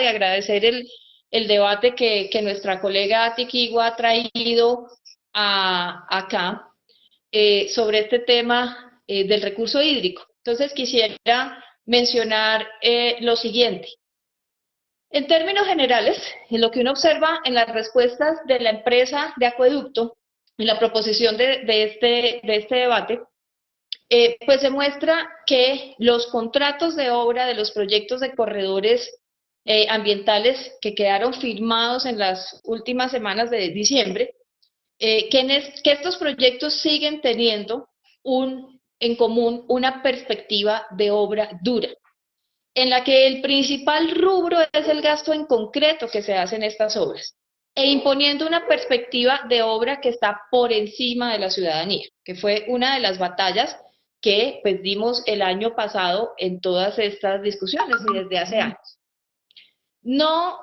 y agradecer el debate que nuestra colega Tiquigua ha traído acá sobre este tema del recurso hídrico. Entonces quisiera mencionar lo siguiente. En términos generales, en lo que uno observa en las respuestas de la empresa de acueducto, en la proposición de este debate, pues se muestra que los contratos de obra de los proyectos de corredores ambientales que quedaron firmados en las últimas semanas de diciembre, que estos proyectos siguen teniendo en común una perspectiva de obra dura, en la que el principal rubro es el gasto en concreto que se hace en estas obras, e imponiendo una perspectiva de obra que está por encima de la ciudadanía, que fue una de las batallas que pues, dimos el año pasado en todas estas discusiones y desde hace años. No,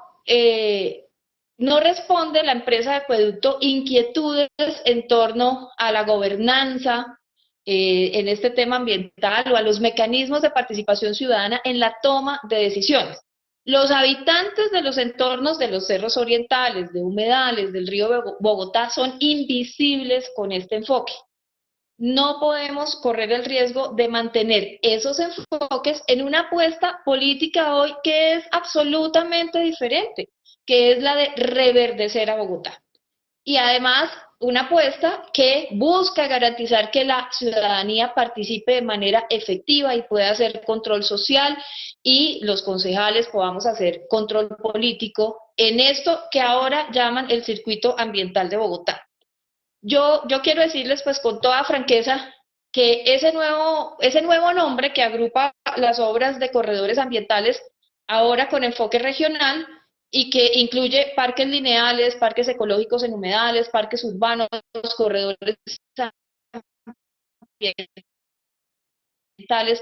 no responde la empresa de acueducto inquietudes en torno a la gobernanza en este tema ambiental o a los mecanismos de participación ciudadana en la toma de decisiones. Los habitantes de los entornos de los cerros orientales, de humedales, del río Bogotá son invisibles con este enfoque. No podemos correr el riesgo de mantener esos enfoques en una apuesta política hoy que es absolutamente diferente, que es la de reverdecer a Bogotá. Y además, una apuesta que busca garantizar que la ciudadanía participe de manera efectiva y pueda hacer control social y los concejales podamos hacer control político en esto que ahora llaman el circuito ambiental de Bogotá. Yo quiero decirles pues con toda franqueza que ese nuevo nombre que agrupa las obras de corredores ambientales ahora con enfoque regional y que incluye parques lineales, parques ecológicos en humedales, parques urbanos, corredores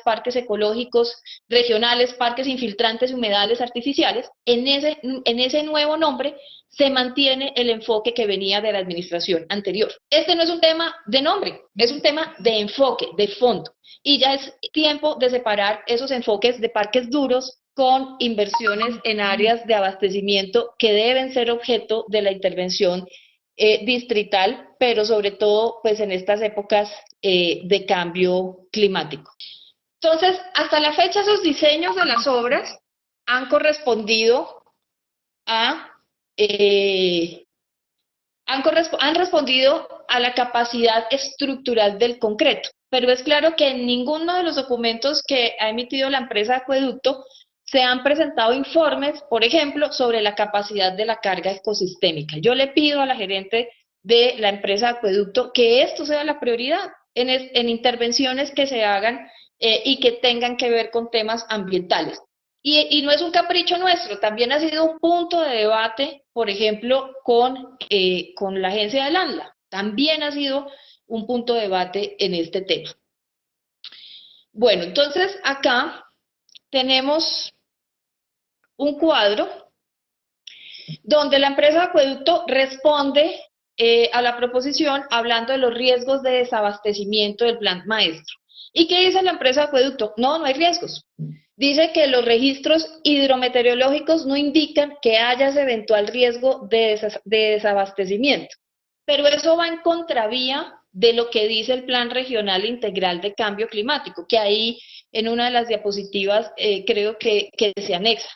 parques ecológicos regionales, parques infiltrantes y humedales artificiales, en ese nuevo nombre se mantiene el enfoque que venía de la administración anterior. Este no es un tema de nombre, es un tema de enfoque, de fondo. Y ya es tiempo de separar esos enfoques de parques duros con inversiones en áreas de abastecimiento que deben ser objeto de la intervención distrital, pero sobre todo pues en estas épocas de cambio climático. Entonces, hasta la fecha esos diseños de las obras han correspondido a han respondido a la capacidad estructural del concreto, pero es claro que en ninguno de los documentos que ha emitido la empresa Acueducto se han presentado informes, por ejemplo, sobre la capacidad de la carga ecosistémica. Yo le pido a la gerente de la empresa Acueducto que esto sea la prioridad en intervenciones que se hagan y que tengan que ver con temas ambientales. Y no es un capricho nuestro, también ha sido un punto de debate, por ejemplo, con la agencia del ANLA. También ha sido un punto de debate en este tema. Bueno, entonces acá tenemos un cuadro donde la empresa de acueducto responde a la proposición hablando de los riesgos de desabastecimiento del plan maestro. ¿Y qué dice la empresa de acueducto? No hay riesgos. Dice que los registros hidrometeorológicos no indican que haya ese eventual riesgo de desabastecimiento, pero eso va en contravía de lo que dice el Plan Regional Integral de Cambio Climático, que ahí en una de las diapositivas creo que se anexa.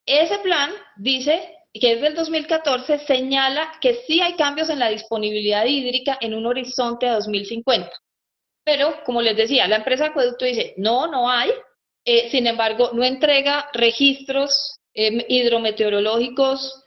Ese plan dice que es del 2014, señala que sí hay cambios en la disponibilidad hídrica en un horizonte a 2050. Pero, como les decía, la empresa Acueducto dice, no hay, sin embargo, no entrega registros hidrometeorológicos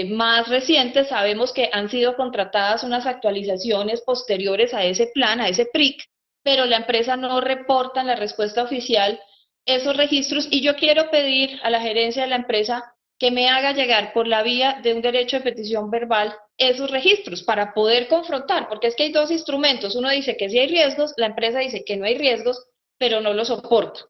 más recientes. Sabemos que han sido contratadas unas actualizaciones posteriores a ese plan, a ese PRIC, pero la empresa no reporta en la respuesta oficial esos registros y yo quiero pedir a la gerencia de la empresa que me haga llegar por la vía de un derecho de petición verbal esos registros para poder confrontar, porque es que hay dos instrumentos, uno dice que sí hay riesgos, la empresa dice que no hay riesgos, pero no los soporta.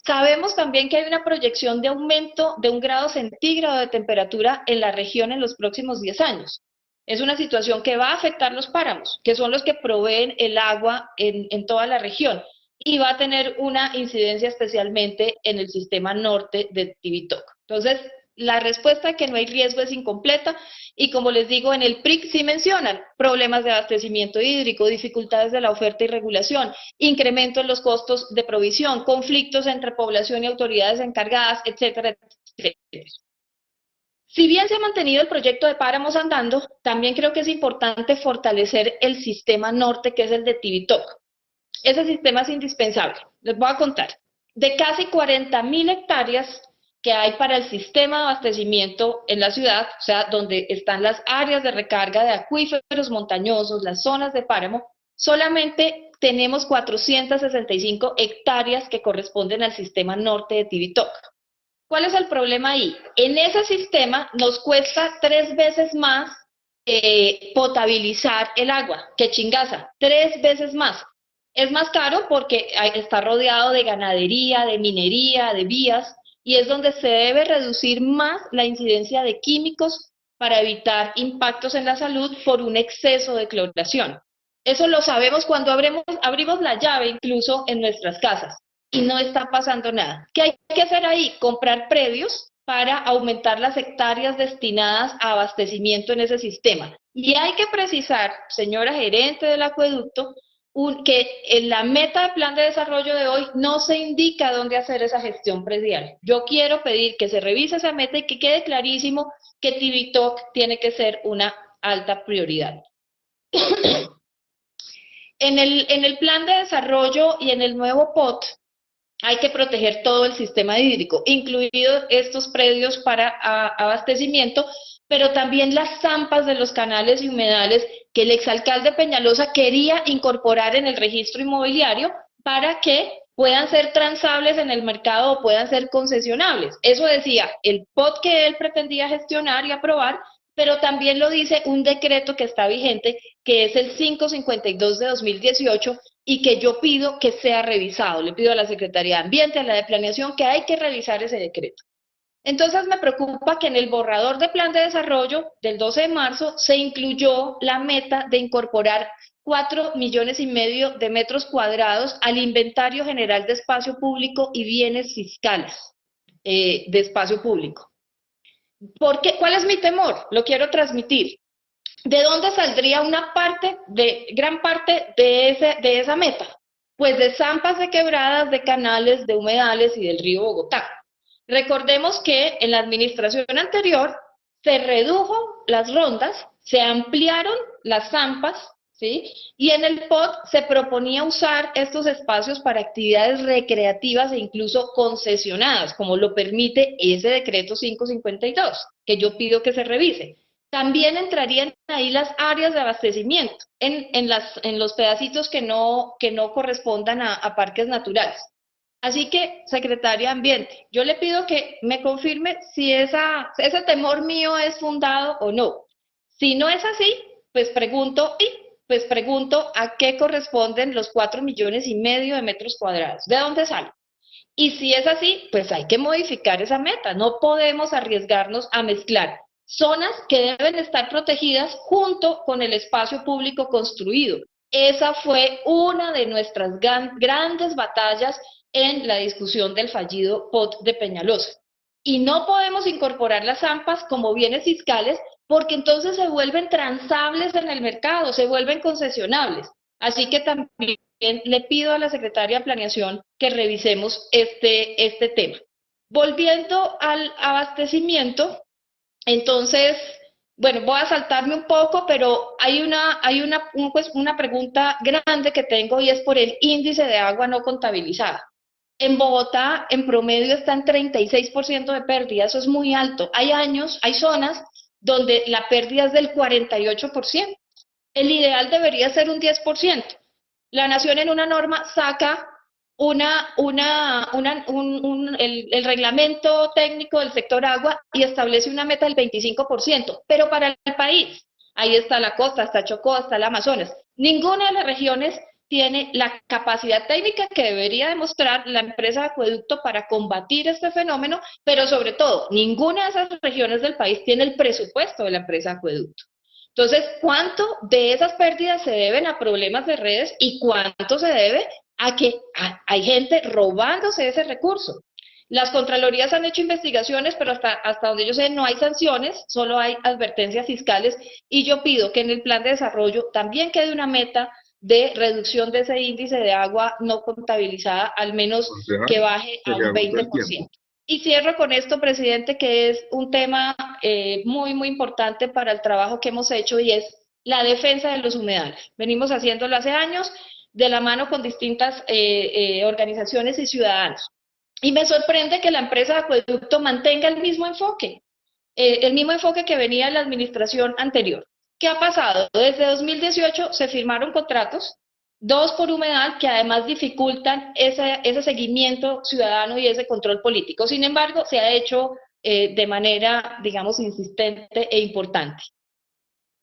Sabemos también que hay una proyección de aumento de 1 grado centígrado de temperatura en la región en los próximos 10 años. Es una situación que va a afectar los páramos, que son los que proveen el agua en toda la región, y va a tener una incidencia especialmente en el sistema norte de Tibitoc. Entonces, la respuesta de que no hay riesgo es incompleta, y como les digo, en el PRIC sí mencionan problemas de abastecimiento hídrico, dificultades de la oferta y regulación, incremento en los costos de provisión, conflictos entre población y autoridades encargadas, etcétera, etcétera. Si bien se ha mantenido el proyecto de páramos andando, también creo que es importante fortalecer el sistema norte, que es el de Tibitoc. Ese sistema es indispensable. Les voy a contar. De casi 40.000 hectáreas que hay para el sistema de abastecimiento en la ciudad, o sea, donde están las áreas de recarga de acuíferos montañosos, las zonas de páramo, solamente tenemos 465 hectáreas que corresponden al sistema norte de Tibitoc. ¿Cuál es el problema ahí? En ese sistema nos cuesta 3 veces más potabilizar el agua que Chingaza, 3 veces más. Es más caro porque está rodeado de ganadería, de minería, de vías, y es donde se debe reducir más la incidencia de químicos para evitar impactos en la salud por un exceso de cloración. Eso lo sabemos cuando abrimos la llave incluso en nuestras casas y no está pasando nada. ¿Qué hay que hacer ahí? Comprar predios para aumentar las hectáreas destinadas a abastecimiento en ese sistema. Y hay que precisar, señora gerente del acueducto, que en la meta de plan de desarrollo de hoy no se indica dónde hacer esa gestión predial. Yo quiero pedir que se revise esa meta y que quede clarísimo que Tibitoc tiene que ser una alta prioridad. En el plan de desarrollo y en el nuevo POT hay que proteger todo el sistema hídrico, incluidos estos predios para abastecimiento, pero también las zampas de los canales y humedales que el exalcalde Peñalosa quería incorporar en el registro inmobiliario para que puedan ser transables en el mercado o puedan ser concesionables. Eso decía el POT que él pretendía gestionar y aprobar, pero también lo dice un decreto que está vigente, que es el 552 de 2018, y que yo pido que sea revisado. Le pido a la Secretaría de Ambiente, a la de Planeación, que hay que revisar ese decreto. Entonces me preocupa que en el borrador de plan de desarrollo del 12 de marzo se incluyó la meta de incorporar 4,5 millones de metros cuadrados al inventario general de espacio público y bienes fiscales de espacio público. ¿Cuál es mi temor? Lo quiero transmitir. ¿De dónde saldría gran parte de esa meta? Pues de zampas de quebradas, de canales, de humedales y del río Bogotá. Recordemos que en la administración anterior se redujo las rondas, se ampliaron las zampas, ¿sí? Y en el POT se proponía usar estos espacios para actividades recreativas e incluso concesionadas, como lo permite ese decreto 552, que yo pido que se revise. También entrarían ahí las áreas de abastecimiento, en los pedacitos que no correspondan a parques naturales. Así que, Secretaria de Ambiente, yo le pido que me confirme si ese temor mío es fundado o no. Si no es así, pues pregunto a qué corresponden los 4,5 millones de metros cuadrados, ¿de dónde salen? Y si es así, pues hay que modificar esa meta. No podemos arriesgarnos a mezclar zonas que deben estar protegidas junto con el espacio público construido. Esa fue una de nuestras grandes batallas en la discusión del fallido POT de Peñalosa. Y no podemos incorporar las zampas como bienes fiscales porque entonces se vuelven transables en el mercado, se vuelven concesionables. Así que también le pido a la Secretaria de Planeación que revisemos este tema. Volviendo al abastecimiento, entonces, bueno, voy a saltarme un poco, pero hay una pregunta grande que tengo y es por el índice de agua no contabilizada. En Bogotá, en promedio, está en 36% de pérdida, eso es muy alto. Hay zonas donde la pérdida es del 48%. El ideal debería ser un 10%. La Nación en una norma saca el reglamento técnico del sector agua y establece una meta del 25%, pero para el país, ahí está la costa, está Chocó, está el Amazonas. Ninguna de las regiones tiene la capacidad técnica que debería demostrar la empresa de acueducto para combatir este fenómeno, pero sobre todo, ninguna de esas regiones del país tiene el presupuesto de la empresa de acueducto. Entonces, ¿cuánto de esas pérdidas se deben a problemas de redes y cuánto se debe a que hay gente robándose ese recurso? Las Contralorías han hecho investigaciones, pero hasta donde yo sé no hay sanciones, solo hay advertencias fiscales, y yo pido que en el plan de desarrollo también quede una meta de reducción de ese índice de agua no contabilizada, al menos que Concejal, baje se a le un agotó el tiempo. 20%. Y cierro con esto, presidente, que es un tema muy importante para el trabajo que hemos hecho, y es la defensa de los humedales. Venimos haciéndolo hace años de la mano con distintas organizaciones y ciudadanos. Y me sorprende que la empresa de acueducto mantenga el mismo enfoque que venía en la administración anterior. ¿Qué ha pasado? Desde 2018 se firmaron contratos, dos por humedal, que además dificultan ese seguimiento ciudadano y ese control político. Sin embargo, se ha hecho de manera, digamos, insistente e importante.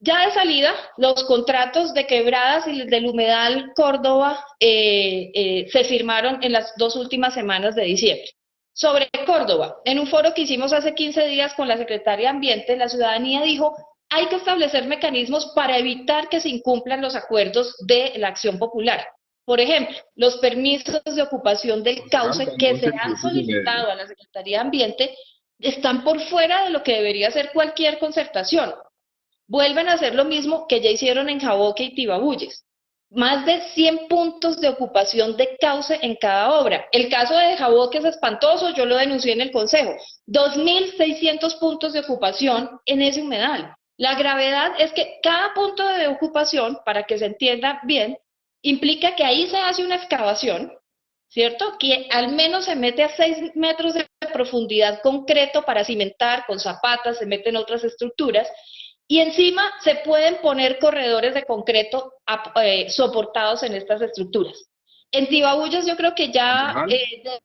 Ya de salida, los contratos de Quebradas y del Humedal Córdoba se firmaron en las 2 últimas semanas de diciembre. Sobre Córdoba, en un foro que hicimos hace 15 días con la Secretaria de Ambiente, la ciudadanía dijo: hay que establecer mecanismos para evitar que se incumplan los acuerdos de la acción popular. Por ejemplo, los permisos de ocupación del Concejal, cauce van que 11 se han minutos y medio. solicitado a la Secretaría de Ambiente están por fuera de lo que debería ser cualquier concertación. Vuelven a hacer lo mismo que ya hicieron en Jaboque y Tibabuyes. Más de 100 puntos de ocupación de cauce en cada obra. El caso de Jaboque es espantoso, yo lo denuncié en el Consejo. 2.600 puntos de ocupación en ese humedal. La gravedad es que cada punto de ocupación, para que se entienda bien, implica que ahí se hace una excavación, ¿cierto? Que al menos se mete a 6 metros de profundidad concreto para cimentar, con zapatas, se meten otras estructuras, y encima se pueden poner corredores de concreto soportados en estas estructuras. En Tibabuyes yo creo que ya Concejal,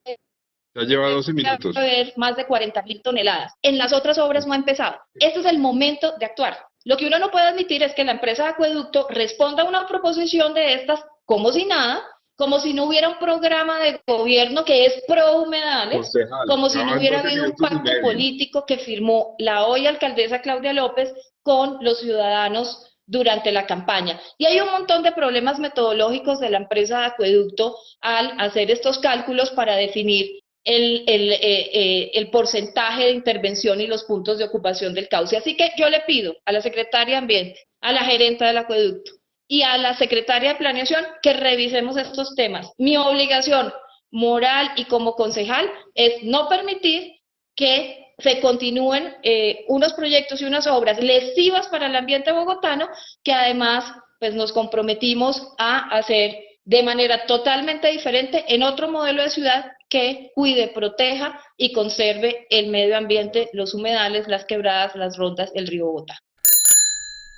ya lleva 12 debe minutos. haber más de 40.000 toneladas. En las otras obras no ha empezado. Este es el momento de actuar. Lo que uno no puede admitir es que la empresa de acueducto responda a una proposición de estas como si nada, como si no hubiera un programa de gobierno que es pro humedales, Concejal, como ya si no van hubiera 12 habido un minutos y pacto medio. político que firmó la hoy alcaldesa Claudia López con los ciudadanos durante la campaña. Y hay un montón de problemas metodológicos de la empresa de acueducto al hacer estos cálculos para definir el porcentaje de intervención y los puntos de ocupación del cauce. Así que yo le pido a la secretaria de Ambiente, a la gerenta del acueducto y a la secretaria de Planeación que revisemos estos temas. Mi obligación moral y como concejal es no permitir que se continúen unos proyectos y unas obras lesivas para el ambiente bogotano, que además pues nos comprometimos a hacer de manera totalmente diferente en otro modelo de ciudad que cuide, proteja y conserve el medio ambiente, los humedales, las quebradas, las rondas, el río Bogotá.